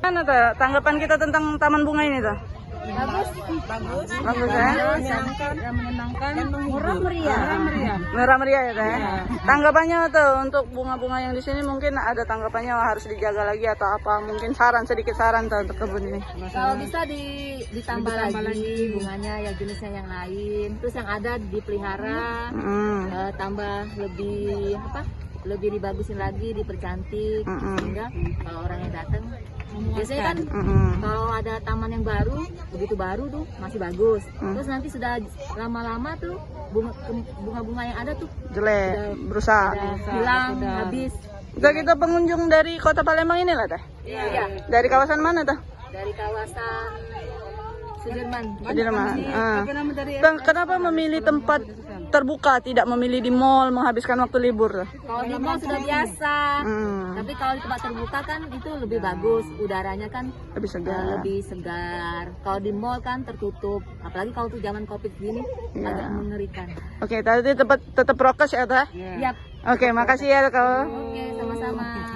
Mana tanggapan kita tentang taman bunga ini tuh? Bagus, Bagus ya? menyenangkan, murah meriah. Merah meriah ya teh. Tanggapannya tuh untuk bunga-bunga yang di sini mungkin ada tanggapannya harus dijaga lagi atau apa? Mungkin sedikit saran tuh untuk kebun ini. Kalau bisa ditambah lagi bunganya yang jenisnya yang lain, terus yang ada dipelihara, tambah lebih dibagusin lagi, dipercantik, sehingga kalau orang yang datang biasanya kan kalau ada taman yang baru, begitu baru tuh masih bagus, terus nanti sudah lama-lama tuh bunga-bunga yang ada tuh Jelek, berusaha. hilang, habis. Kita pengunjung dari Kota Palembang ini lah teh. Iya. Dari kawasan mana tuh? Dari kawasan Sudirman. Kenapa memilih tempat terbuka, tidak memilih di mall, menghabiskan waktu libur tuh? Kalau di mall sudah biasa, tapi kalau di tempat terbuka kan itu lebih bagus, udaranya kan Lebih segar. Kalau di mall kan tertutup, apalagi kalau tuh zaman COVID gini agak mengerikan. Oke, tadi tetap prokes ya teh? Yap. Oke, makasih ya kau. Oke, sama-sama.